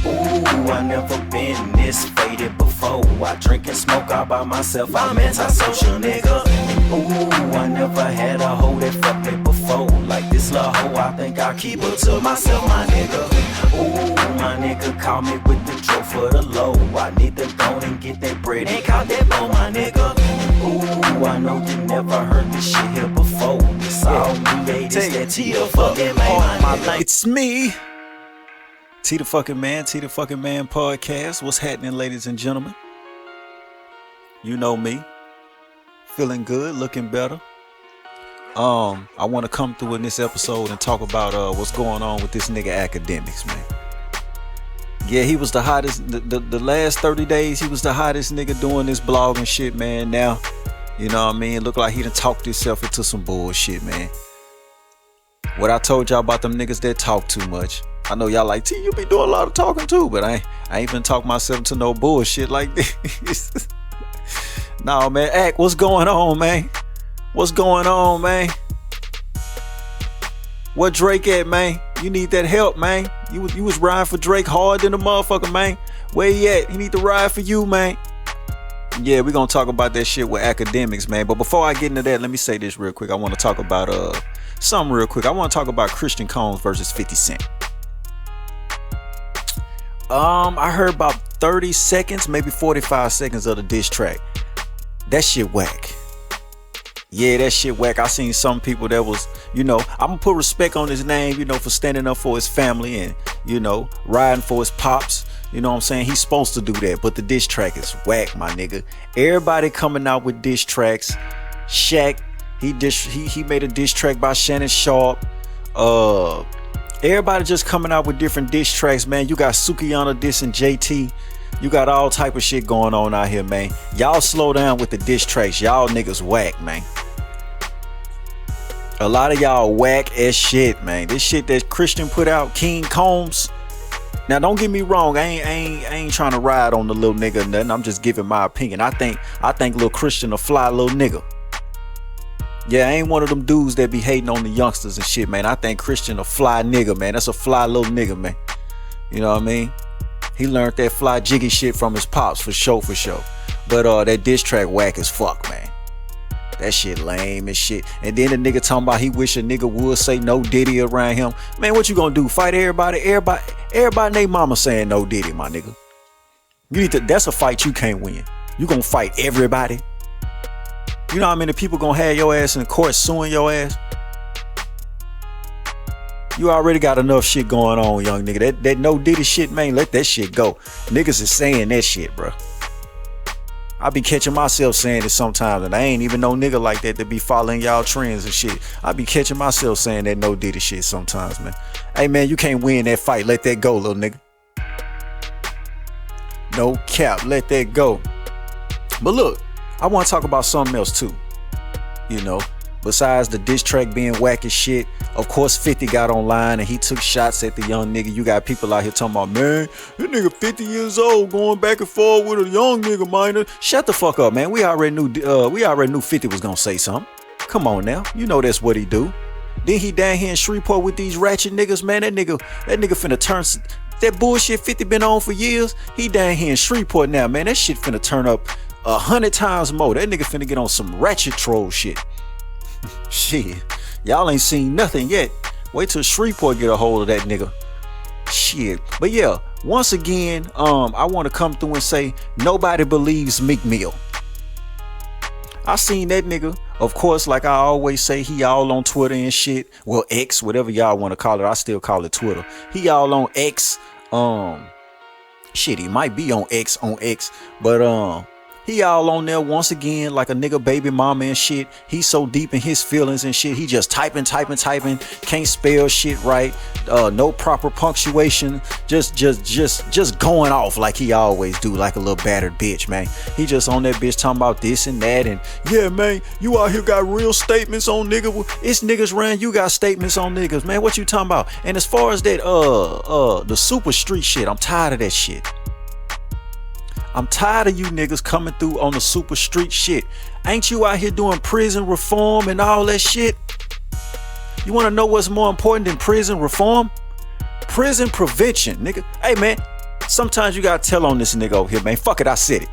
Ooh, I never been this faded before. I drink and smoke all by myself, I'm antisocial, nigga. Ooh, I never had a hoe that fucked me before. Like this little hoe, I think I'll keep her to myself, my nigga. Ooh, my nigga call me with the drill for the low. I need to go and get that bread and call that blow, my nigga. Ooh, I know you never heard this shit here before. It's all me, it's that T the fucking man, my nigga. It's me, T the fucking man podcast. What's happening, ladies and gentlemen? You know me, feeling good, looking better. I want to come through in this episode and talk about what's going on with this nigga Akademiks, man. Yeah, he was the hottest. The last 30 days, he was the hottest nigga doing this blog and shit, man. Now, you know what I mean? Look like he done talked himself into some bullshit, man. What I told y'all about them niggas that talk too much. I know y'all like, T, you be doing a lot of talking too, but I ain't finna talk myself into no bullshit like this. Nah, man. Ak, what's going on, man? What's going on, man? What Drake at, man? You need that help, man. You was riding for Drake hard than a motherfucker, man. Where he at? He need to ride for you, man. Yeah, we gonna talk about that shit with Akademiks, man. But before I get into that, let me say this real quick. I want to talk about something real quick. I want to talk about Christian Combs versus 50 Cent. I heard about 30 seconds, maybe 45 seconds of the diss track. That shit whack. Yeah, that shit whack. I seen some people that was, I'm gonna put respect on his name, for standing up for his family and, riding for his pops. You know what I'm saying? He's supposed to do that, but the diss track is whack, my nigga. Everybody coming out with diss tracks. Shaq, he made a diss track by Shannon Sharp. Everybody just coming out with different diss tracks, man. You got Sukiyana dissing JT. You got all type of shit going on out here, man. Y'all slow down with the diss tracks. Y'all niggas whack, man. A lot of y'all whack as shit, man. This shit that Christian put out, King Combs. Now, don't get me wrong. I ain't trying to ride on the little nigga or nothing. I'm just giving my opinion. I think little Christian a fly little nigga. Yeah, I ain't one of them dudes that be hating on the youngsters and shit, man. I think Christian a fly nigga, man. That's a fly little nigga, man. You know what I mean? He learned that fly jiggy shit from his pops, for sure. But that diss track whack as fuck, man. That shit lame as shit. And then the nigga talking about he wish a nigga would say no Diddy around him. Man, what you gonna do? Fight everybody? Everybody and they mama saying no Diddy, my nigga. That's a fight you can't win. You gonna fight everybody? You know how many people gonna have your ass in the court suing your ass? You already got enough shit going on, young nigga. That no Diddy shit, man, let that shit go. Niggas is saying that shit, bro. I be catching myself saying it sometimes, and I ain't even no nigga like that be following y'all trends and shit. I be catching myself saying that no Diddy shit sometimes, man. Hey, man, you can't win that fight. Let that go, little nigga. No cap, let that go. But look, I want to talk about something else too. Besides the diss track being whack as shit, of course 50 got online and he took shots at the young nigga. You got people out here talking about, man, that nigga 50 years old going back and forth with a young nigga minor. Shut the fuck up, man. We already knew 50 was gonna say something. Come on now. You know that's what he do. Then he down here in Shreveport with these ratchet niggas, man. That nigga finna turn that bullshit 50 been on for years. He down here in Shreveport now, man. That shit finna turn up 100 times more. That nigga finna get on some ratchet troll shit. Shit, y'all ain't seen nothing yet. Wait till Shreveport get a hold of that nigga. Shit. But yeah, once again, I want to come through and say nobody believes Meek Mill. I seen that nigga, of course, like I always say, he all on Twitter and shit. Well, X, whatever y'all want to call it. I still call it Twitter. He all on X. Shit, he might be on X, but he all on there once again like a nigga baby mama and shit. He's so deep in his feelings and shit. He just typing. Can't spell shit right. No proper punctuation. Just going off like he always do, like a little battered bitch, man. He just on that bitch talking about this and that. And yeah, man, you out here got real statements on nigga. It's niggas ran. You got statements on niggas, man. What you talking about? And as far as that, the super street shit, I'm tired of that shit. I'm tired of you niggas coming through on the super street shit. Ain't you out here doing prison reform and all that shit? You want to know what's more important than prison reform? Prison prevention, nigga. Hey, man, sometimes you gotta tell on this nigga over here, man. Fuck it, I said it.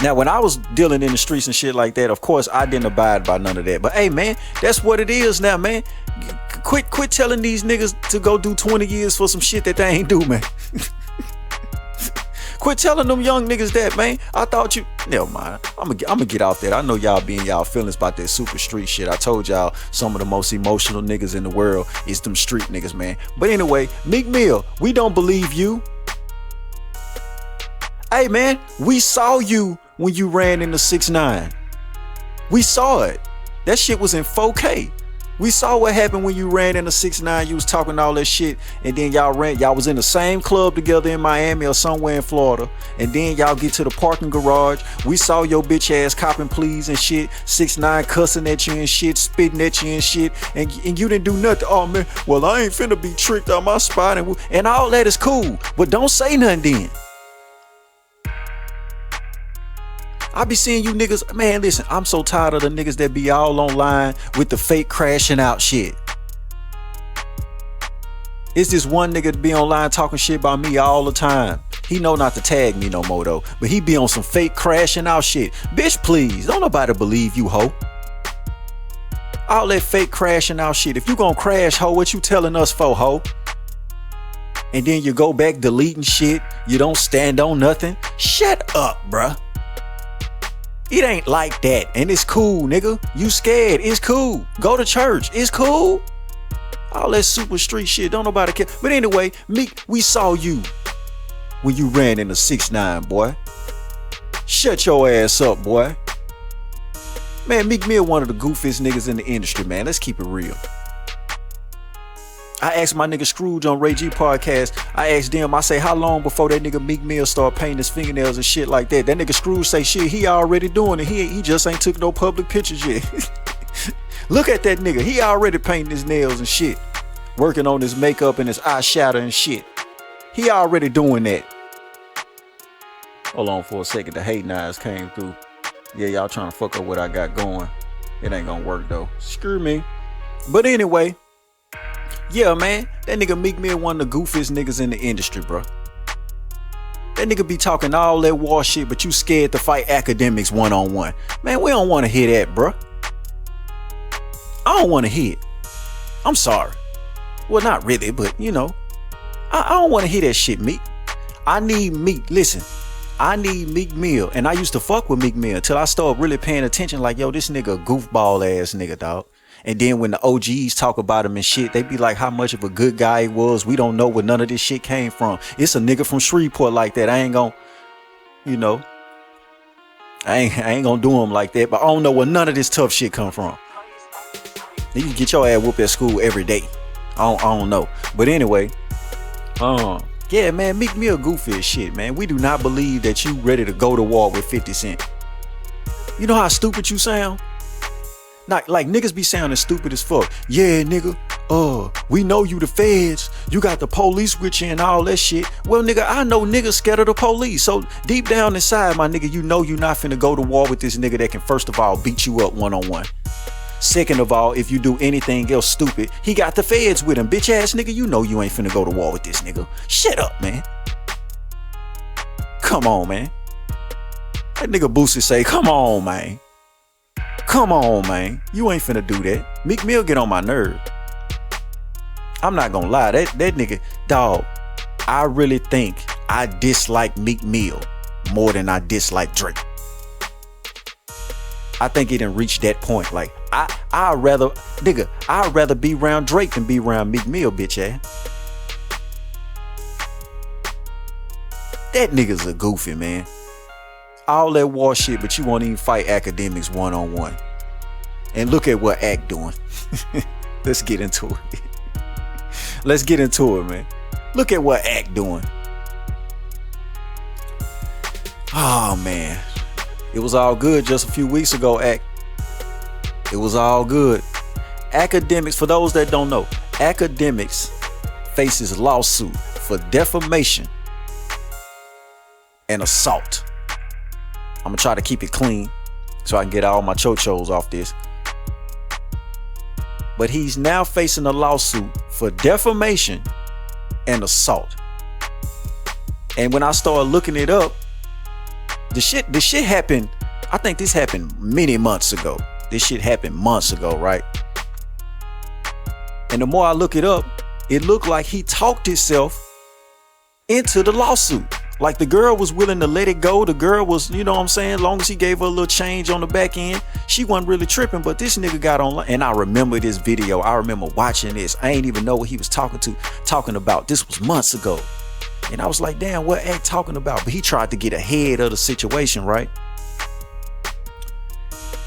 Now, when I was dealing in the streets and shit like that, of course, I didn't abide by none of that. But hey, man, that's what it is now, man. Quit telling these niggas to go do 20 years for some shit that they ain't do, man. Quit telling them young niggas that, man. I thought you... Never mind. I'm gonna get off that. I know y'all be in y'all feelings about that super street shit. I told y'all some of the most emotional niggas in the world is them street niggas, man. But anyway, Meek Mill, we don't believe you. Hey, man, we saw you when you ran in the 6ix9ine. We saw it. That shit was in 4K. We saw what happened when you ran in the 6ix9ine. You was talking all that shit, and then y'all was in the same club together in Miami or somewhere in Florida, and then y'all get to the parking garage. We saw your bitch ass copping pleas and shit, 6ix9ine cussing at you and shit, spitting at you and shit, and you didn't do nothing. Oh man, well I ain't finna be tricked out my spot, and all that is cool, but don't say nothing then. I be seeing you niggas, man, listen, I'm so tired of the niggas that be all online with the fake crashing out shit. It's this one nigga that be online talking shit about me all the time. He know not to tag me no more though, but he be on some fake crashing out shit. Bitch, please, don't nobody believe you, hoe. All that fake crashing out shit. If you gonna crash, hoe, what you telling us for, hoe? And then you go back deleting shit. You don't stand on nothing. Shut up, bruh. It ain't like that, and it's cool, nigga. You scared, it's cool. Go to church, it's cool. All that super street shit, don't nobody care. But anyway, Meek, we saw you when you ran in the 6ix9ine, boy. Shut your ass up, boy. Man, Meek Mill one of the goofiest niggas in the industry, man. Let's keep it real. I asked my nigga Scrooge on Ray G podcast, I asked them, I say, how long before that nigga Meek Mill start painting his fingernails and shit like that? That nigga Scrooge say, shit, he already doing it. He just ain't took no public pictures yet. Look at that nigga. He already painting his nails and shit. Working on his makeup and his eyeshadow and shit. He already doing that. Hold on for a second. The hate knives came through. Yeah, y'all trying to fuck up what I got going. It ain't gonna work though. Screw me. But anyway. Yeah, man, that nigga Meek Mill one of the goofiest niggas in the industry, bro. That nigga be talking all that war shit, but you scared to fight Akademiks one-on-one. Man, we don't want to hear that, bro. I don't want to hear it. I'm sorry. Well, not really, but you know, I don't want to hear that shit, Meek. I need Meek. Listen, I need Meek Mill, and I used to fuck with Meek Mill until I started really paying attention. Like, yo, this nigga a goofball ass nigga, dog. And then when the OGs talk about him and shit, they be like how much of a good guy he was. We don't know where none of this shit came from. It's a nigga from Shreveport like that. I ain't gonna, you know, I ain't gonna do him like that. But I don't know where none of this tough shit come from. You can get your ass whooped at school every day. I don't know. But anyway, yeah, man, Meek Mill goofy as shit, man. We do not believe that you ready to go to war with 50 Cent. You know how stupid you sound? Not like niggas be sounding stupid as fuck. Yeah, nigga, we know you the feds. You got the police with you and all that shit. Well, nigga, I know niggas scared of the police. So deep down inside, my nigga, you know you not finna go to war with this nigga that can first of all beat you up one-on-one. Second of all, if you do anything else stupid, he got the feds with him. Bitch ass nigga, you know you ain't finna go to war with this nigga. Shut up, man. Come on, man. That nigga Boosie say, come on, man. Come on, man. You ain't finna do that. Meek Mill get on my nerve. I'm not gonna lie. That nigga, dog, I really think I dislike Meek Mill more than I dislike Drake. I think it didn't reach that point. Like, I'd rather be around Drake than be around Meek Mill, bitch ass. That nigga's a goofy, man. All that war shit, but you won't even fight Akademiks one-on-one. And look at what Ak doing. Let's get into it. Let's get into it, man. Look at what Ak doing. Oh, man. It was all good just a few weeks ago, Ak. It was all good. Akademiks, for those that don't know, Akademiks faces lawsuit for defamation and assault. I'm gonna try to keep it clean so I can get all my chochos off this. but he's now facing a lawsuit for defamation and assault. And when I started looking it up, the shit happened. I think this happened many months ago. This shit happened months ago, right? And the more I look it up, it looked like he talked himself into the lawsuit. Like the girl was willing to let it go. The girl was, you know what I'm saying, long as he gave her a little change on the back end, she wasn't really tripping. But this nigga got online, and I remember this video. I remember watching this. I ain't even know what he was talking about. This was months ago. And I was like, damn, what Act talking about? But he tried to get ahead of the situation, right?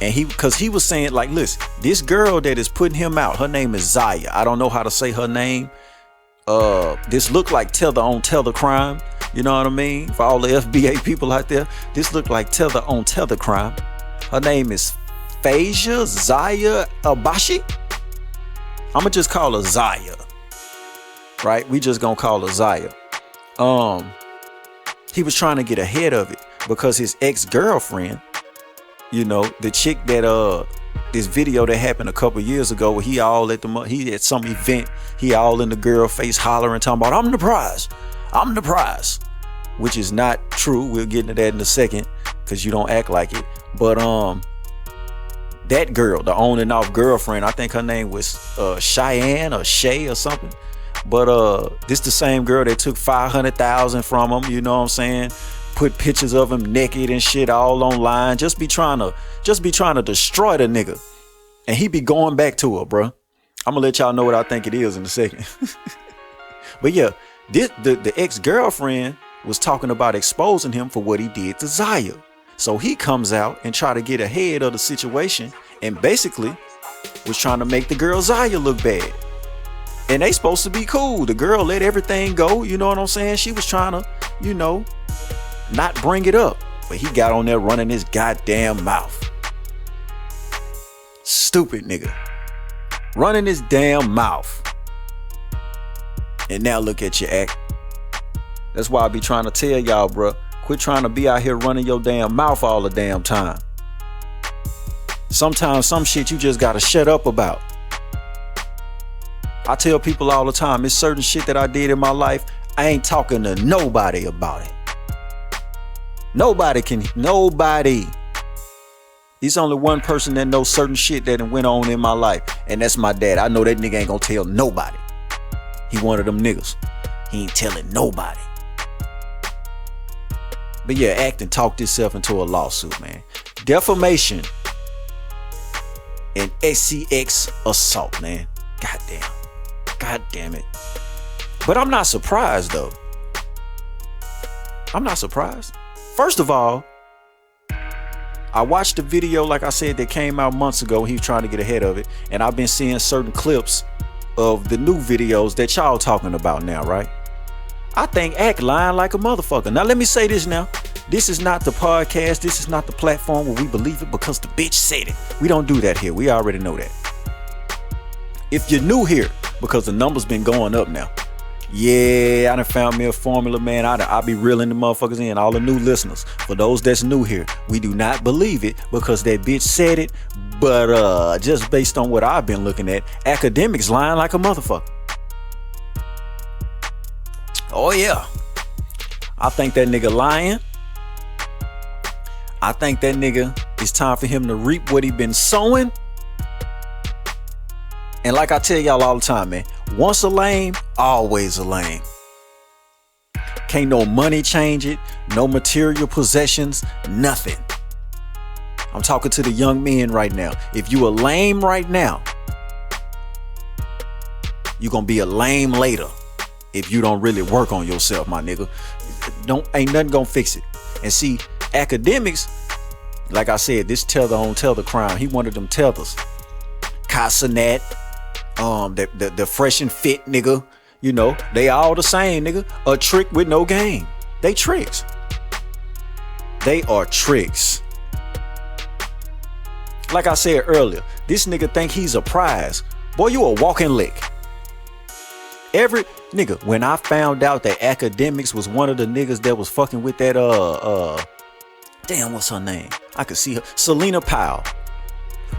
And because he was saying, like, listen, this girl that is putting him out, her name is Zaya. I don't know how to say her name. This looked like Tether on Tether crime. You know what I mean? For all the FBA people out there, this looked like Tether on Tether crime. Her name is Phasia Zaya Abashi. I'ma just call her Zaya. Right? We just gonna call her Zaya. He was trying to get ahead of it because his ex-girlfriend, you know, the chick that this video that happened a couple years ago where he at some event, he all in the girl face hollering, talking about, I'm the prize, which is not true. We'll get into that in a second because you don't act like it. But that girl, the on and off girlfriend, I think her name was Cheyenne or Shay or something. But this the same girl that took $500,000 from him, you know what I'm saying? Put pictures of him naked and shit all online. Just be trying to destroy the nigga. And he be going back to her, bruh. I'm gonna let y'all know what I think it is in a second. But yeah, the ex-girlfriend was talking about exposing him for what he did to Zaya. So he comes out and try to get ahead of the situation and basically was trying to make the girl Zaya look bad. And they supposed to be cool. The girl let everything go. You know what I'm saying? She was trying to, you know, not bring it up. But he got on there running his goddamn mouth. Stupid nigga. Running his damn mouth. And now look at your act. That's why I be trying to tell y'all, bruh. Quit trying to be out here running your damn mouth all the damn time. Sometimes some shit you just gotta shut up about. I tell people all the time, it's certain shit that I did in my life, I ain't talking to nobody about it. Nobody. There's only one person that knows certain shit that went on in my life, and that's my dad. I know that nigga ain't gonna tell nobody. He one of them niggas. He ain't telling nobody. But yeah, Act and talked himself into a lawsuit, man. Defamation and SCX assault, man. God damn it. But I'm not surprised though. I'm not surprised. First of all, I watched the video, like I said, that came out months ago. He was trying to get ahead of it. And I've been seeing certain clips of the new videos that y'all talking about now, right? I think Act lying like a motherfucker. Now let me say this now. This is not the podcast. This is not the platform where we believe it because the bitch said it. We don't do that here. We already know that. If you're new here, because the numbers been going up now. Yeah, I done found me a formula, man. I'll be reeling the motherfuckers in, all the new listeners. For those that's new here, we do not believe it because that bitch said it. But just based on what I've been looking at, Akademiks lying like a motherfucker. Oh yeah. I think that nigga lying. I think that nigga, it's time for him to reap what he been sowing. And like I tell y'all all the time, man, once a lame, always a lame. Can't no money change it, no material possessions, nothing. I'm talking to the young men right now. If you a lame right now, you gonna be a lame later if you don't really work on yourself, my nigga. Ain't nothing gonna fix it. And see, Akademiks, like I said, this tether on tether crime. He one of them tethers. Casanat. The fresh and fit nigga, you know, they all the same, nigga. A trick with no game. They tricks. They are tricks. Like I said earlier, this nigga think he's a prize. Boy, you a walking lick. Every nigga, when I found out that Akademiks was one of the niggas that was fucking with that damn, what's her name? I could see her. Selena Powell.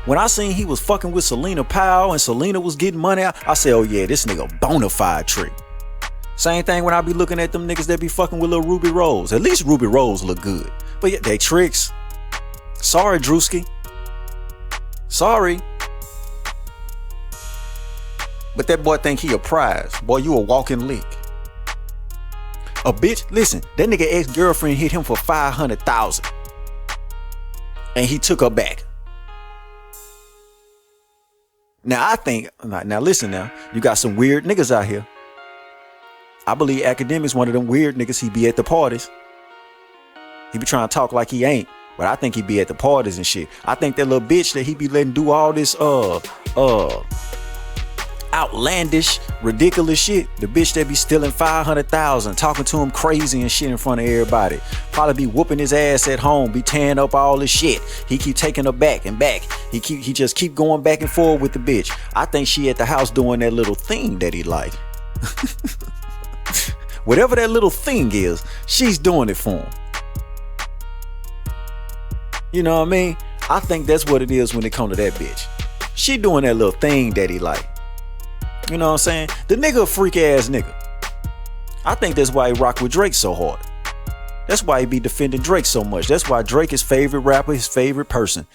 When I seen he was fucking with Selena Powell and Selena was getting money out, I said, oh yeah, this nigga bona fide trick. Same thing when I be looking at them niggas that be fucking with little Ruby Rose. At least Ruby Rose look good. But yeah, they tricks. Sorry, Drewski. Sorry. But that boy think he a prize. Boy, you a walking lick. A bitch, listen, that nigga ex-girlfriend hit him for $500,000. And he took her back. Now I think, now listen now, you got some weird niggas out here. I believe Akademiks one of them weird niggas. He be at the parties. He be trying to talk like he ain't, but I think he be at the parties and shit. I think that little bitch that he be letting do all this outlandish, ridiculous shit. The bitch that be stealing $500,000, talking to him crazy and shit in front of everybody. Probably be whooping his ass at home, be tearing up all this shit. He keep taking her back and back. He just keep going back and forth with the bitch. I think she at the house doing that little thing that he like. Whatever that little thing is, she's doing it for him. You know what I mean? I think that's what it is when it comes to that bitch. She doing that little thing that he like. You know what I'm saying? The nigga a freak ass nigga. I think that's why he rock with Drake so hard. That's why he be defending Drake so much. That's why Drake his favorite rapper, his favorite person.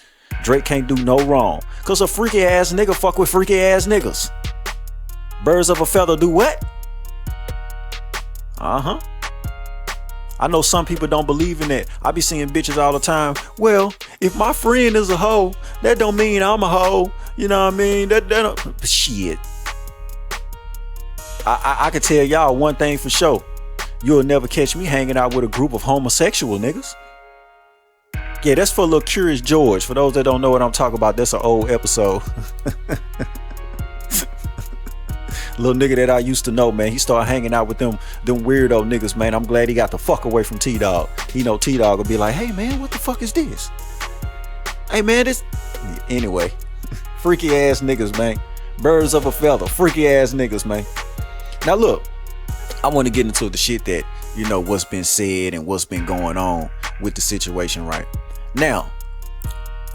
Drake can't do no wrong. Cause a freaky ass nigga fuck with freaky ass niggas. Birds of a feather do what? Uh-huh. I know some people don't believe in that. I be seeing bitches all the time. Well, if my friend is a hoe, that don't mean I'm a hoe. You know what I mean? That don't... Shit. I can tell y'all one thing for sure. You'll never catch me hanging out with a group of homosexual niggas. Yeah, that's for little Curious George. For those that don't know what I'm talking about, that's an old episode. Little nigga that I used to know, man, he started hanging out with them weirdo niggas, man. I'm glad he got the fuck away from T-Dog. He know T-Dog will be like, hey man, what the fuck is this? Hey man, this... Anyway, freaky ass niggas, man. Birds of a feather, freaky ass niggas, man. Now look, I want to get into the shit that, you know, what's been said and what's been going on with the situation right now.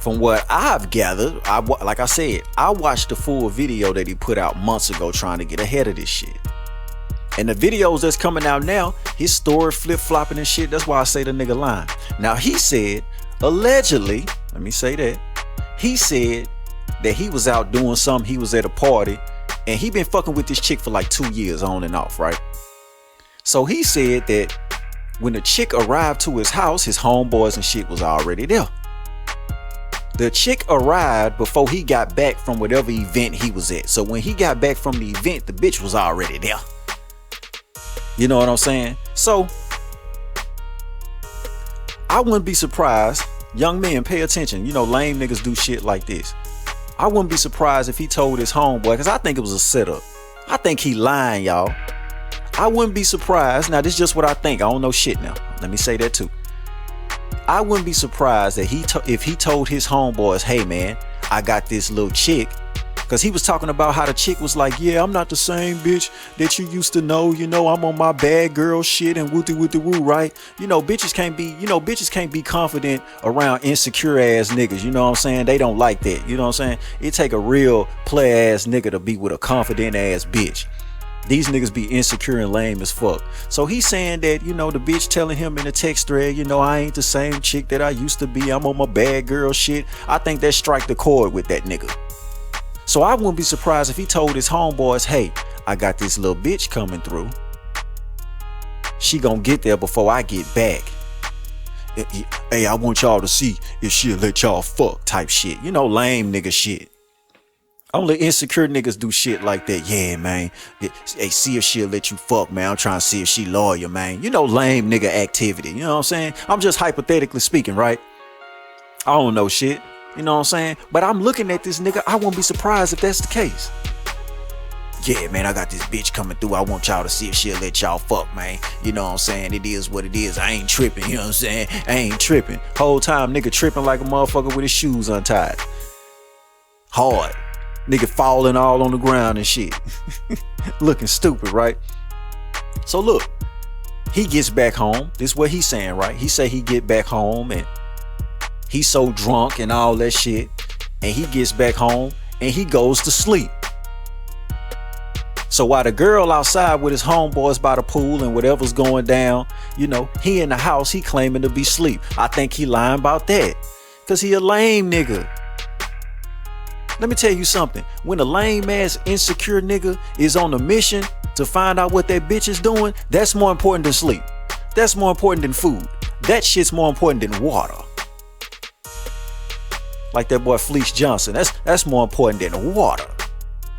From what I've gathered, like I said, I watched the full video that he put out months ago trying to get ahead of this shit. And the videos that's coming out now, his story flip-flopping and shit, that's why I say the nigga lying. Now he said, allegedly, let me say that, he said that he was out doing something, he was at a party, and he been fucking with this chick for like 2 years on and off, right? So he said that when the chick arrived to his house, his homeboys and shit was already there. The chick arrived before he got back from whatever event he was at. So when he got back from the event, the bitch was already there. You know what I'm saying? So I wouldn't be surprised. Young men, pay attention. You know, lame niggas do shit like this. I wouldn't be surprised if he told his homeboy, because I think it was a setup. I think he lying, y'all. I wouldn't be surprised. Now, this is just what I think. I don't know shit now. Let me say that too. I wouldn't be surprised that if he told his homeboys, hey man, I got this little chick. Because he was talking about how the chick was like, yeah, I'm not the same bitch that you used to know. You know, I'm on my bad girl shit and woo, right? You know, bitches can't be confident around insecure ass niggas. You know what I'm saying? They don't like that. You know what I'm saying? It take a real play ass nigga to be with a confident ass bitch. These niggas be insecure and lame as fuck. So he's saying that, you know, the bitch telling him in the text thread, you know, I ain't the same chick that I used to be. I'm on my bad girl shit. I think that strike the chord with that nigga. So I wouldn't be surprised if he told his homeboys, hey, I got this little bitch coming through. She gonna get there before I get back. Hey, I want y'all to see if she'll let y'all fuck type shit. You know, lame nigga shit. Only insecure niggas do shit like that. Yeah, man. Hey, see if she'll let you fuck, man. I'm trying to see if she loyal, man. You know, lame nigga activity. You know what I'm saying? I'm just hypothetically speaking, right? I don't know shit. You know what I'm saying? But I'm looking at this nigga. I won't be surprised if that's the case. Yeah, man, I got this bitch coming through. I want y'all to see if she'll let y'all fuck, man. You know what I'm saying? It is what it is. I ain't tripping. You know what I'm saying? I ain't tripping. Whole time, nigga tripping like a motherfucker with his shoes untied. Hard. Nigga falling all on the ground and shit. Looking stupid, right? So look, he gets back home. This is what he's saying, right? He say he get back home and he's so drunk and all that shit. and he gets back home and he goes to sleep. So while the girl outside with his homeboys by the pool and whatever's going down, you know, he in the house, he claiming to be asleep. I think he lying about that, cause he a lame nigga. Let me tell you something. When a lame ass insecure nigga is on a mission to find out what that bitch is doing, that's more important than sleep. That's more important than food. That shit's more important than water. Like that boy Fleece Johnson. That's more important than water.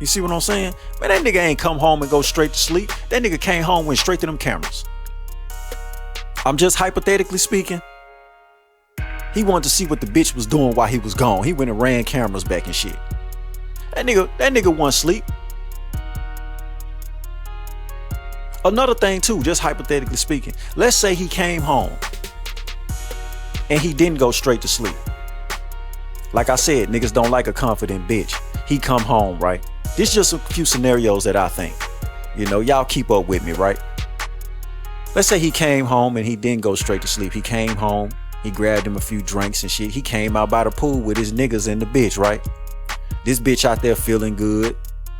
You see what I'm saying? Man, that nigga ain't come home and go straight to sleep. That nigga came home, went straight to them cameras. I'm just hypothetically speaking. He wanted to see what the bitch was doing while he was gone. He went and ran cameras back and shit. That nigga wasn't sleep. Another thing too, just hypothetically speaking. Let's say he came home and he didn't go straight to sleep. Like I said, niggas don't like a confident bitch. He come home, right? This just a few scenarios that I think. You know, y'all keep up with me, right? Let's say he came home and he didn't go straight to sleep. He came home, he grabbed him a few drinks and shit. He came out by the pool with his niggas and the bitch, right? This bitch out there feeling good.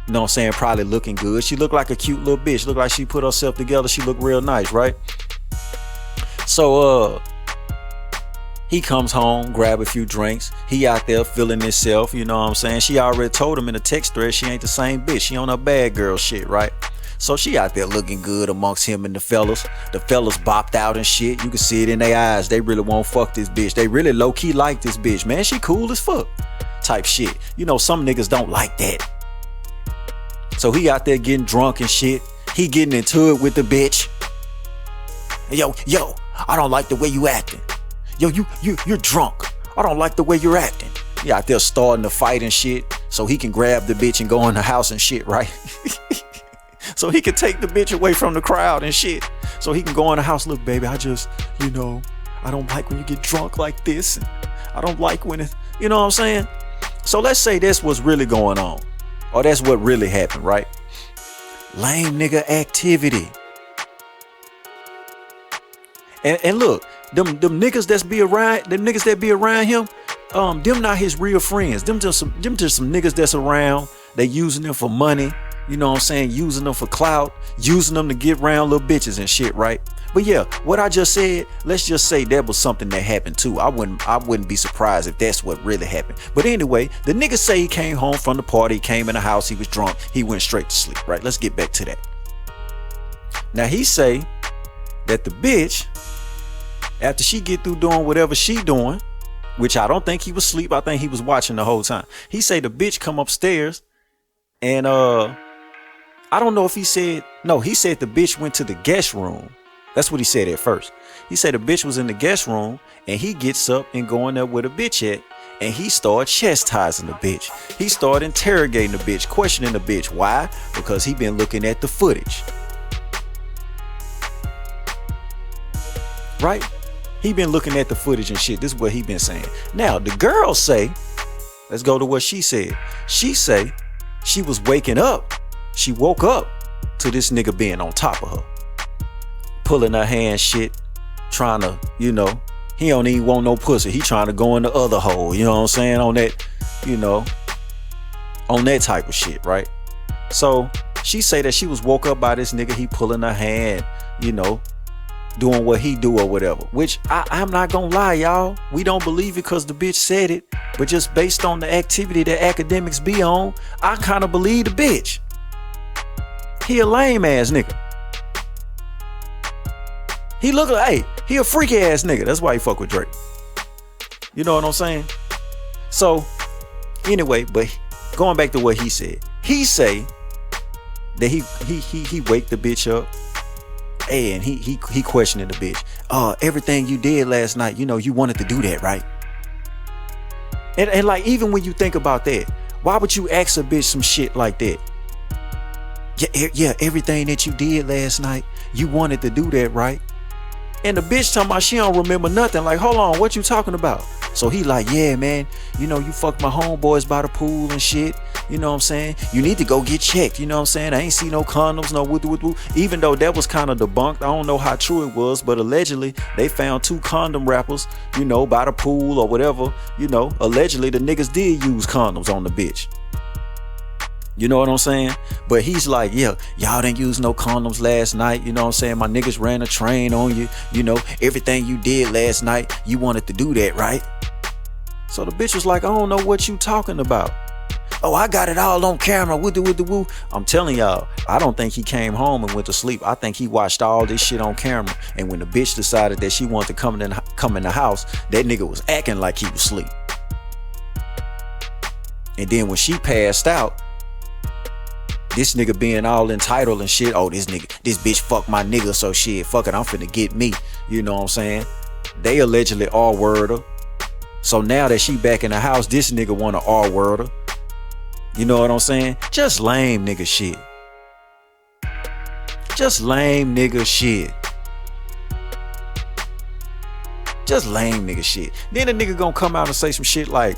You know what I'm saying? Probably looking good. She looked like a cute little bitch. Looked like she put herself together. She looked real nice, right? So, he comes home, grab a few drinks. He out there feeling himself, you know what I'm saying? She already told him in a text thread she ain't the same bitch. She on her bad girl shit, right? So she out there looking good amongst him and the fellas. The fellas bopped out and shit. You can see it in their eyes. They really won't fuck this bitch. They really low-key like this bitch. Man, she cool as fuck type shit. You know, some niggas don't like that. So he out there getting drunk and shit. He getting into it with the bitch. Yo, I don't like the way you acting. Yo, you're drunk. I don't like the way you're acting. He out there starting to fight and shit so he can grab the bitch and go in the house and shit, right? So he can take the bitch away from the crowd and shit. So he can go in the house. Look, baby, I just, you know, I don't like when you get drunk like this. And I don't like when it, you know what I'm saying? So let's say that's what's really going on. Or that's what really happened, right? Lame nigga activity. And look, them niggas that be around him, them not his real friends. Them just some niggas that's around. They using them for money. You know what I'm saying? Using them for clout, using them to get around little bitches and shit, right? But yeah, what I just said, let's just say that was something that happened too. I wouldn't be surprised if that's what really happened. But anyway, the nigga say he came home from the party, came in the house, he was drunk, he went straight to sleep, right? Let's get back to that. Now he say that the bitch, after she get through doing whatever she doing, which I don't think he was asleep, I think he was watching the whole time. He say the bitch come upstairs and I don't know if he said the bitch went to the guest room. That's what he said at first. He said the bitch was in the guest room and he gets up and going there with a bitch at, and he started chastising the bitch. He started interrogating the bitch, questioning the bitch. Why? Because he been looking at the footage. Right? He been looking at the footage and shit. This is what he been saying. Now, the girl say, let's go to what she said. She say she was waking up. She woke up to this nigga being on top of her. Pulling her hand shit. Trying to, you know, he don't even want no pussy. He trying to go in the other hole. You know what I'm saying? On that, you know, on that type of shit, right? So she say that she was woke up by this nigga. He pulling her hand, you know, doing what he do or whatever, which I'm not gonna lie, y'all, we don't believe it because the bitch said it, but just based on the activity that Akademiks be on, I kind of believe the bitch. He a lame ass nigga. He look like, hey, he a freaky ass nigga. That's why he fuck with Drake. You know what I'm saying? So anyway, but going back to what he said, he say that he wake the bitch up. And he questioning the bitch. Everything you did last night, you know, you wanted to do that, right? And like, even when you think about that, why would you ask a bitch some shit like that? Yeah, everything that you did last night, you wanted to do that, right? And the bitch talking about she don't remember nothing. Like, hold on, what you talking about? So he like, yeah, man, you know, you fucked my homeboys by the pool and shit. You know what I'm saying? You need to go get checked. You know what I'm saying? I ain't see no condoms, no woo. Even though that was kind of debunked. I don't know how true it was, but allegedly they found 2 condom wrappers, you know, by the pool or whatever. You know, allegedly the niggas did use condoms on the bitch. You know what I'm saying? But he's like, yeah, y'all didn't use no condoms last night. You know what I'm saying? My niggas ran a train on you. You know, everything you did last night, you wanted to do that, right? So the bitch was like, I don't know what you talking about. Oh, I got it all on camera. Woo. I'm telling y'all, I don't think he came home and went to sleep. I think he watched all this shit on camera. And when the bitch decided that she wanted to come in the house, that nigga was acting like he was asleep. And then when she passed out, this nigga being all entitled and shit. Oh, this bitch fuck my nigga, so shit, fuck it, I'm finna get me. You know what I'm saying? They allegedly R-word her. So now that she back in the house, this nigga wanna R-word her. You know what I'm saying? Just lame nigga shit. Just lame nigga shit. Just lame nigga shit. Then the nigga gonna come out and say some shit like,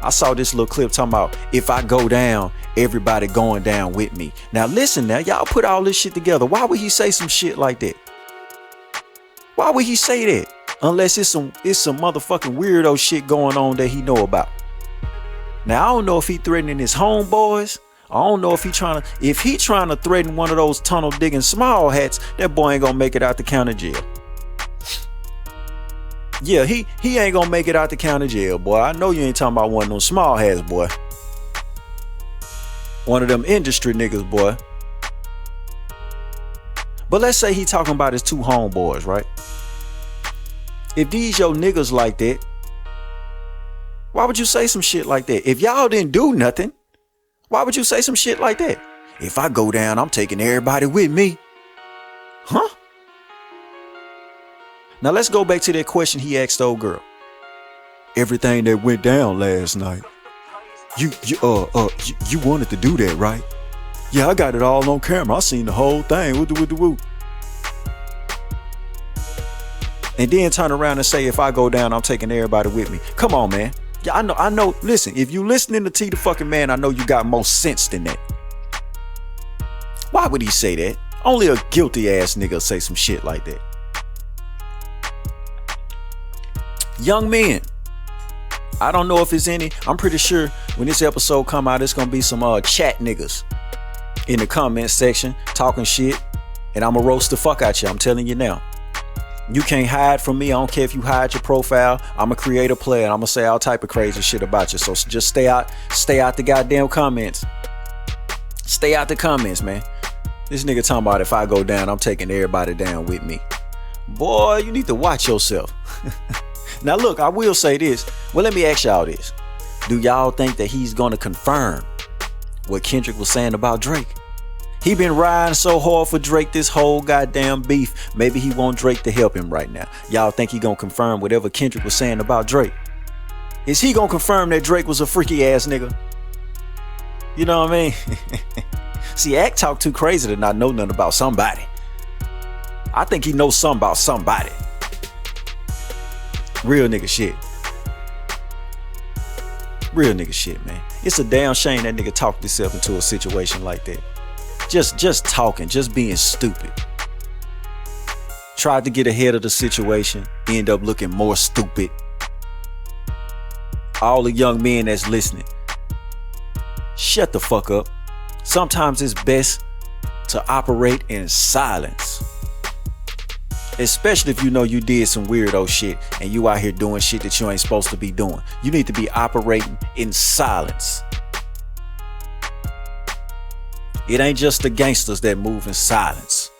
I saw this little clip talking about, if I go down, everybody going down with me. Now listen now, y'all put all this shit together. Why would he say some shit like that? Why would he say that? Unless it's some motherfucking weirdo shit going on that he know about. Now I don't know if he threatening his homeboys. I don't know if he trying to threaten one of those tunnel digging small hats, that boy ain't gonna make it out the county jail. Yeah, he ain't gonna make it out the county jail, boy. I know you ain't talking about one of them small hats, boy. One of them industry niggas, boy. But let's say he talking about his 2 homeboys, right? If these your niggas like that, why would you say some shit like that? If y'all didn't do nothing, why would you say some shit like that? If I go down, I'm taking everybody with me. Huh? Now let's go back to that question he asked the old girl. Everything that went down last night, you wanted to do that, right? Yeah, I got it all on camera. I seen the whole thing. Woo. And then turn around and say, if I go down, I'm taking everybody with me. Come on, man. Yeah, I know. Listen, if you listening to T the fucking man, I know you got more sense than that. Why would he say that? Only a guilty ass nigga say some shit like that. Young men, I don't know if it's any. I'm pretty sure when this episode come out, it's gonna be some chat niggas in the comment section talking shit, and I'ma roast the fuck out you. I'm telling you now. You can't hide from me. I don't care if you hide your profile. I'm a creator player, and I'm gonna say all type of crazy shit about you. So just stay out the goddamn comments. Stay out the comments, man. This nigga talking about if I go down, I'm taking everybody down with me. Boy, you need to watch yourself. Now look, I will say this. Well, let me ask y'all this. Do y'all think that he's gonna confirm what Kendrick was saying about Drake? He been riding so hard for Drake this whole goddamn beef. Maybe he want Drake to help him right now. Y'all think he gonna confirm whatever Kendrick was saying about Drake? Is he gonna confirm that Drake was a freaky ass nigga? You know what I mean? See, Act talk too crazy to not know nothing about somebody. I think he knows something about somebody. Real nigga shit. Real nigga shit, man. It's a damn shame that nigga talked himself into a situation like that. Just talking, just being stupid. Tried to get ahead of the situation, end up looking more stupid. All the young men that's listening, shut the fuck up. Sometimes it's best to operate in silence. Especially if you know you did some weirdo shit and you out here doing shit that you ain't supposed to be doing. You need to be operating in silence. It ain't just the gangsters that move in silence.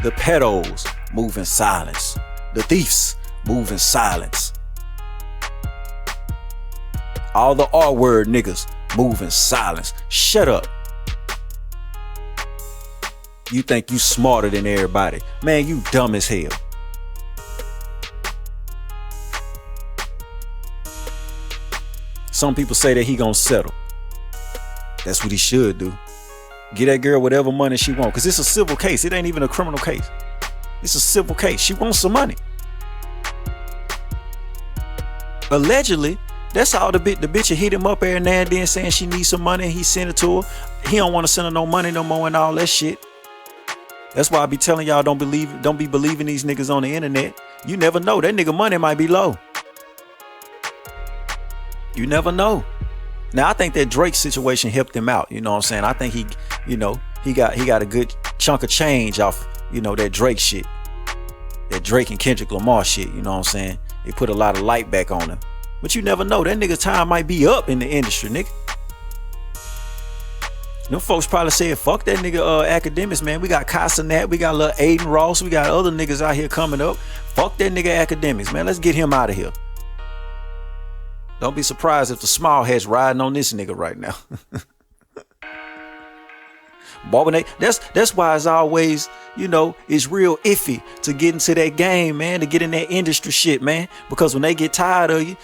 The pedos move in silence. The thieves move in silence. All the R-word niggas move in silence. Shut up. You think you smarter than everybody. Man, you dumb as hell. Some people say that he gonna settle. That's what he should do. Get that girl whatever money she want. Cause it's a civil case. It ain't even a criminal case. It's a civil case. She wants some money. Allegedly, That's all the bitch will hit him up every now and then saying she needs some money and he sent it to her. He don't want to send her no money no more and all that shit. That's why I be telling y'all don't be believing these niggas on the internet. You never know. That nigga money might be low. You never know. Now I think that Drake situation helped him out. You know what I'm saying? I think he got a good chunk of change off, that Drake shit. That Drake and Kendrick Lamar shit, you know what I'm saying? They put a lot of light back on him. But you never know. That nigga's time might be up in the industry, nigga. Them folks probably said, fuck that nigga Akademiks, man. We got Casanat, we got little Aiden Ross, we got other niggas out here coming up. Fuck that nigga Akademiks, man. Let's get him out of here. Don't be surprised if the small hat's riding on this nigga right now. Boy, that's why it's always, it's real iffy to get into that game, man, to get in that industry shit, man. Because when they get tired of you,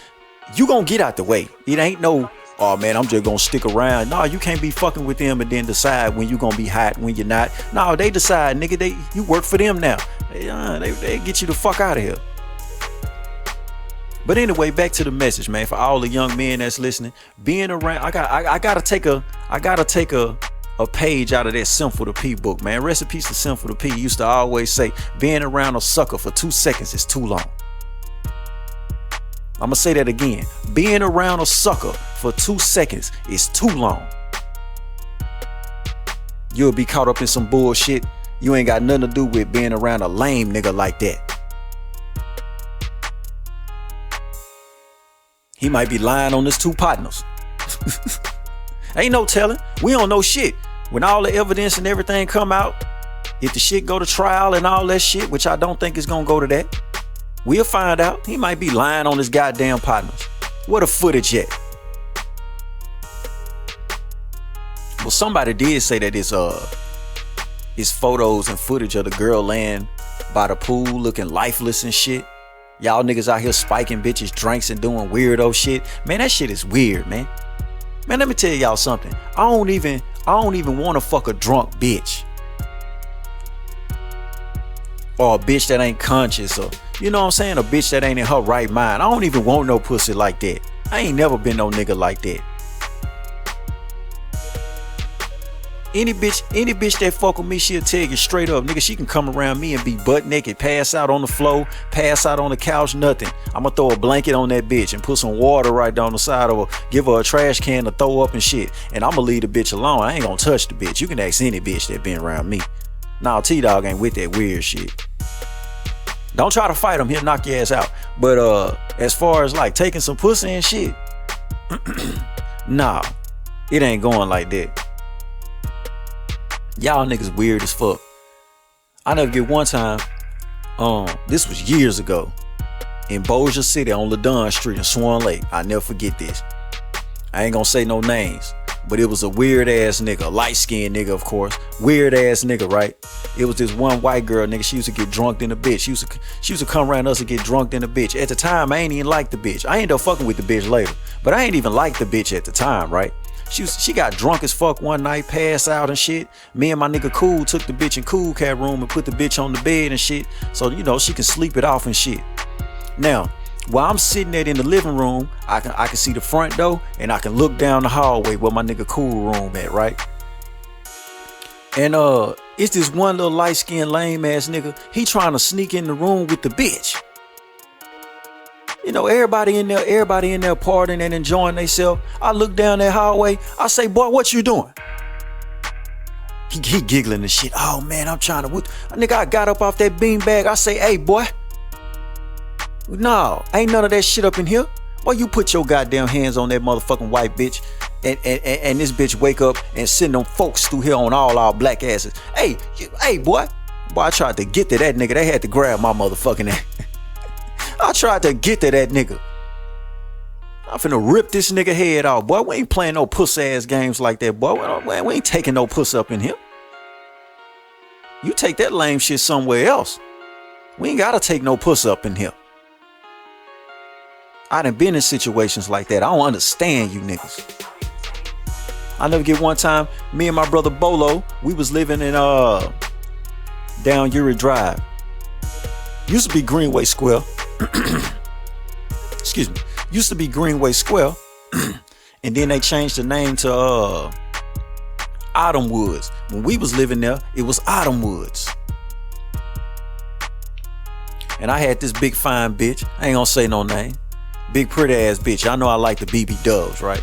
you gonna get out the way. It ain't no, oh man, I'm just gonna stick around. No, you can't be fucking with them and then decide when you gonna be hot, when you're not. No, they decide, nigga, you work for them now. They get you the fuck out of here. But anyway, back to the message, man. For all the young men that's listening, being around, I gotta take a page out of that Simple to P book, man. Recipes to Simple to P used to always say, being around a sucker for 2 seconds is too long. I'm gonna say that again. Being around a sucker for 2 seconds is too long. You'll be caught up in some bullshit. You ain't got nothing to do with being around a lame nigga like that. He might be lying on his 2 partners. Ain't no telling. We don't know shit. When all the evidence and everything come out, if the shit go to trial and all that shit, which I don't think is gonna go to that, we'll find out. He might be lying on his goddamn partners. Where the footage at? Well, somebody did say that it's photos and footage of the girl laying by the pool looking lifeless and shit. Y'all niggas out here spiking bitches drinks and doing weirdo shit. Man, that shit is weird, man. Man, let me tell y'all something. I don't even want to fuck a drunk bitch. Or a bitch that ain't conscious, or, you know what I'm saying? A bitch that ain't in her right mind. I don't even want no pussy like that. I ain't never been no nigga like that. Any bitch that fuck with me, she'll tell you straight up, nigga, she can come around me and be butt naked, pass out on the floor, pass out on the couch, nothing. I'ma throw a blanket on that bitch and put some water right down the side of her, give her a trash can to throw up and shit. And I'ma leave the bitch alone. I ain't gonna touch the bitch. You can ask any bitch that been around me. Nah, T-Dog ain't with that weird shit. Don't try to fight him, he'll knock your ass out. But as far as like taking some pussy and shit, nah, it ain't going like that. Y'all niggas weird as fuck. I never get one time, this was years ago, in Bossier City on Ladon Street in Swan Lake. I never forget this. I ain't gonna say no names, but it was a weird ass nigga, light skinned nigga, of course. Weird ass nigga, right? It was this one white girl, nigga. She used to get drunk in a bitch. She used to come around us and get drunk in a bitch. At the time, I ain't even like the bitch. I ended up fucking with the bitch later, but I ain't even like the bitch at the time, right? She got drunk as fuck one night, passed out and shit. Me and my nigga Cool took the bitch in Cool Cat room and put the bitch on the bed and shit, so she can sleep it off and shit. Now, while I'm sitting there in the living room, I can see the front door and I can look down the hallway where my nigga Cool room at, right? And it's this one little light-skinned lame ass nigga. He trying to sneak in the room with the bitch. Everybody in there partying and enjoying themselves. I look down that hallway. I say, boy, what you doing? He giggling and shit. Oh man, I'm trying to. Nigga, I got up off that beanbag. I say, hey boy, no, ain't none of that shit up in here. Boy, you put your goddamn hands on that motherfucking white bitch, and this bitch wake up and send them folks through here on all our black asses. Hey boy, I tried to get to that nigga. They had to grab my motherfucking ass. I tried to get to that nigga. I'm finna rip this nigga head off, boy. We ain't playing no pussy ass games like that, boy. We ain't taking no puss up in here. You take that lame shit somewhere else. We ain't gotta take no puss up in here. I done been in situations like that. I don't understand you niggas. I never get one time, me and my brother Bolo, we was living in down Uri Drive. Used to be Greenway Square. Excuse me. Used to be Greenway Square. And then they changed the name to Autumn Woods. When we was living there, it was Autumn Woods. And I had this big fine bitch. I ain't gonna say no name. Big pretty ass bitch. I know I like the BB Dubs, right?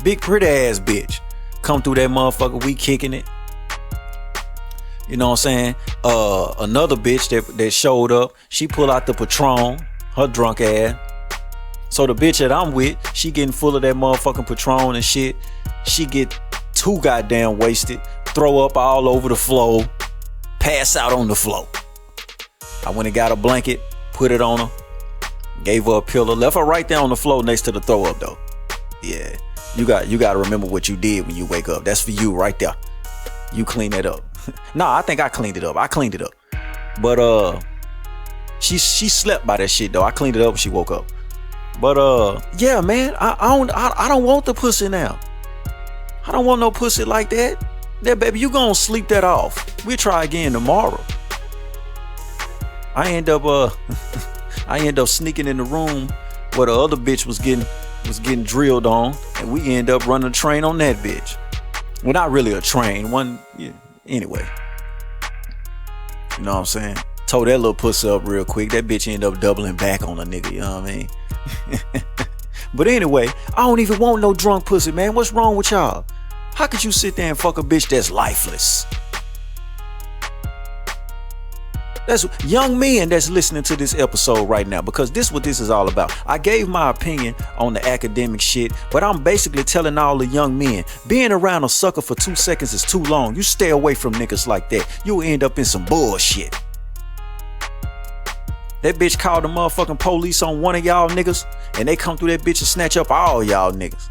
Big pretty ass bitch. Come through that motherfucker, we kicking it. You know what I'm saying? Another bitch that showed up, she pulled out the Patron, her drunk ass. So the bitch that I'm with, she getting full of that motherfucking Patron and shit. She get too goddamn wasted, throw up all over the floor, pass out on the floor. I went and got a blanket, put it on her, gave her a pillow, left her right there on the floor next to the throw up though. Yeah, you got to remember what you did when you wake up. That's for you right there. You clean that up. Nah, I think I cleaned it up. But she slept by that shit though. I cleaned it up when she woke up. But yeah, man, I don't want the pussy now. I don't want no pussy like that. That baby, you gonna sleep that off. We'll try again tomorrow. I end up sneaking in the room where the other bitch was getting drilled on, and we end up running a train on that bitch. Well, not really a train. Anyway. You know what I'm saying? Told that little pussy up real quick. That bitch ended up doubling back on a nigga, you know what I mean? But anyway, I don't even want no drunk pussy, man. What's wrong with y'all? How could you sit there and fuck a bitch that's lifeless? That's young men that's listening to this episode right now, because this is what this is all about. I gave my opinion on the academic shit, but I'm basically telling all the young men, being around a sucker for 2 seconds is too long. You stay away from niggas like that. You'll end up in some bullshit. That bitch called the motherfucking police on one of y'all niggas, and they come through that bitch and snatch up all y'all niggas.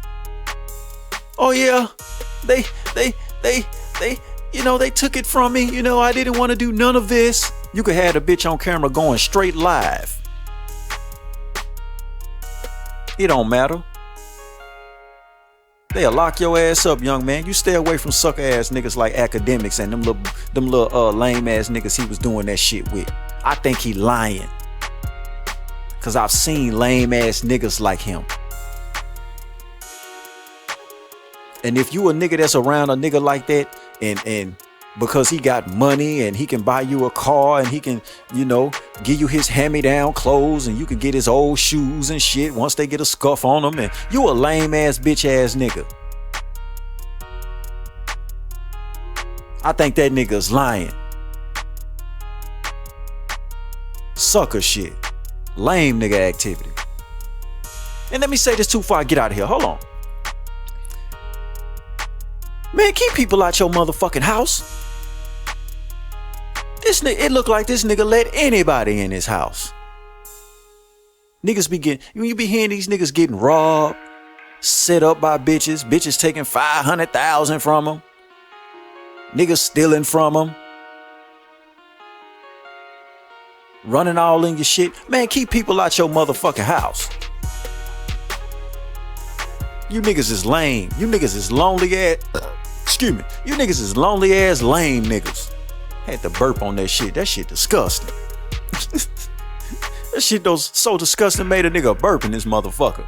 Oh yeah, they took it from me. I didn't want to do none of this. You could have the bitch on camera going straight live. It don't matter. They'll lock your ass up, young man. You stay away from sucker ass niggas like Akademiks and them little lame ass niggas he was doing that shit with. I think he lying. Cause I've seen lame ass niggas like him. And if you a nigga that's around a nigga like that, and because he got money and he can buy you a car and he can, give you his hand-me-down clothes and you can get his old shoes and shit once they get a scuff on them, and you a lame ass bitch ass nigga. I think that nigga's lying. Sucker shit. Lame nigga activity. And let me say this too before I get out of here. Hold on. Man, keep people out your motherfucking house. It look like this nigga let anybody in his house. Niggas you be hearing these niggas getting robbed, set up by bitches taking $500,000 from them, niggas stealing from them, running all in your shit. Man, keep people out your motherfucking house. You niggas is lame. You niggas is lonely ass. Excuse me. You niggas is lonely ass lame niggas. Had to burp on that shit. That shit disgusting. That shit so disgusting made a nigga burp in this motherfucker.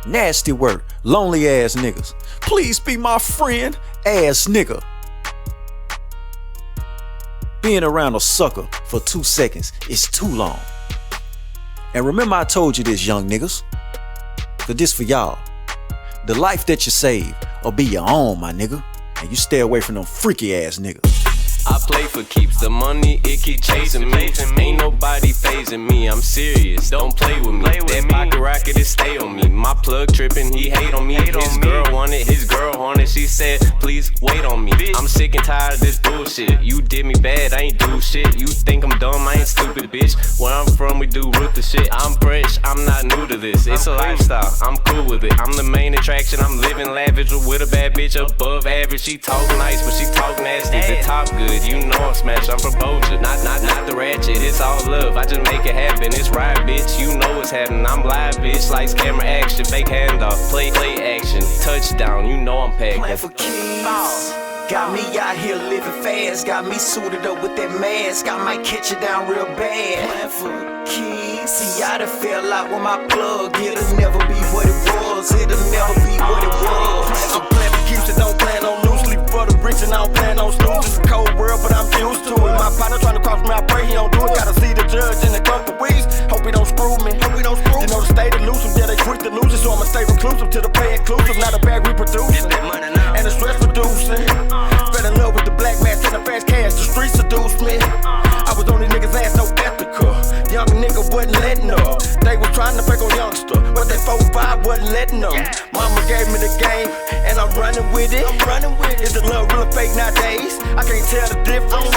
Nasty work. Lonely ass niggas. Please be my friend, ass nigga. Being around a sucker for 2 seconds is too long. And remember I told you this, young niggas. Cause this for y'all. The life that you save will be your own, my nigga. And you stay away from them freaky ass niggas. I play for keeps, the money, it keep chasing me. Ain't nobody phasing me, I'm serious, don't play with me. That pocket rocket, it stay on me. My plug tripping, he hate on me. His girl wanted, his girl wanted. She said, please wait on me. I'm sick and tired of this bullshit. You did me bad, I ain't do shit. You think I'm dumb, I ain't stupid, bitch. Where I'm from, we do ruthless shit. I'm fresh, I'm not new to this. It's a lifestyle, I'm cool with it. I'm the main attraction, I'm living lavish with a bad bitch above average. She talk nice, but she talk nasty. The top good. You know I'm smash, I'm from Boja, not the ratchet. It's all love, I just make it happen. It's right, bitch, you know what's happening. I'm live, bitch, lights, camera, action, fake handoff, play action, touchdown. You know I'm packed. Plan for keys, Got me out here living fast, got me suited up with that mask. I might catch it down real bad. Plan for keys. See, I done fell out with my plug. It'll never be what it was. It'll never be what it was. I'm playing for keeps, I don't plan on loosely for the rich, and I don't plan on snooze. It's a cold world, but I'm used to it. My partner trying to cross me, I pray he don't do it. Gotta see the judge in a couple weeks. Hope he don't screw me. You know the state elusive, yeah, they quick to lose it, so I'ma stay reclusive till the pay inclusive. Not a bag reproducing, and the stress reducing. Fell in love with the black man, sending fast cash. The streets seduced me. I was on these niggas' ass so ethical. Young nigga wasn't letting up. They was trying to break on youngster, but that 4-5 wasn't letting them. Mama gave me the game, and I'm running with it. Is the love real or fake nowadays? I can't tell the difference.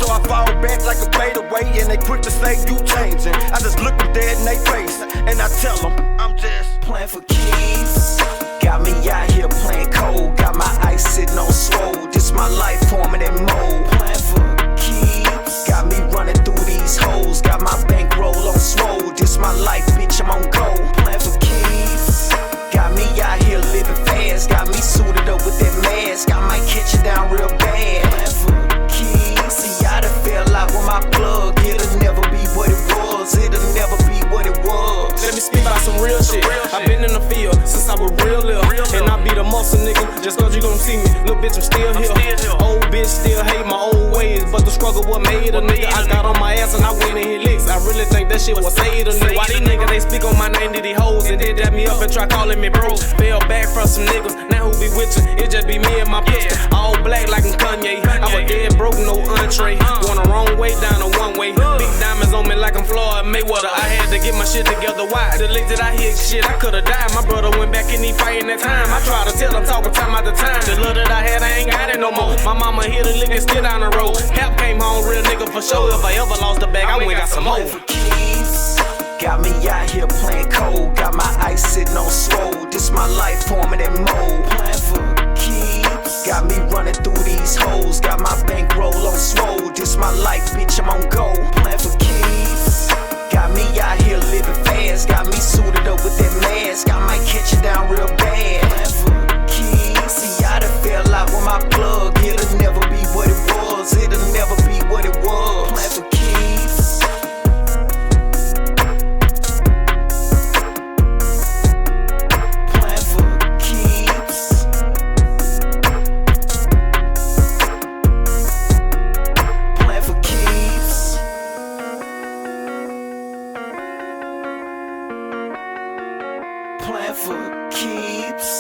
So I fall back like a fade away, and they quick to say you changing. I just look them dead in they face, and I tell them I'm just playing for keys. Got me out here playing cold. Got my ice sitting on swole. This my life forming that mold. Playing for keys. Got me running through these hoes. Got my bankroll on swole. This my life, bitch, I'm on gold. Playing for keys. Got me out here living fast. Got me suited up with that mask. I might catch it down real bad. Playing for keys. See, I done fell out with my plug. It'll never be what it was. It'll never be what it was. Let me speak about some real shit. I've been in the field since I was real little. And I be the muscle nigga, just cause you gon' see me. Little bitch, I'm still here. Old bitch still hate my old ways, but the struggle what made a nigga. I got on my ass and I went and hit licks. I really think that shit was saved a nigga. Why these niggas, they speak on my name to these hoes, and they dap me up and try calling me bro. Fell back from some niggas, now who be with you? It just be me and my pistol. All black like I'm Kanye. I was dead broke, no entree. Going the wrong way down a one way. Big diamonds on me like I'm Floyd Mayweather. I had to get my shit together. Why? The late that I hit shit, I could've died. My brother went back and he fighting that time. I tried to tell him, talking time after time. The love that I had, I ain't got it no more. My mama hit a lick and still down the road. Help came home, real nigga for sure. If I ever lost the bag, I went got some more. Keys. Got me out here playing cold. Got my ice sitting on swole. This my life forming that mold. Playing for keys. Got me running through these hoes. Got my bankroll on swole. This my life, bitch, I'm on gold. Playing for keys. Got me out here living fast. Got me suited up with that mask. I might catch it down real bad. Playing for keys. See, I done fell out with my plug. It'll never be what it was. It'll never be what it was. Playing for keys. Playing for keys. Playing for keys. Playing for keeps.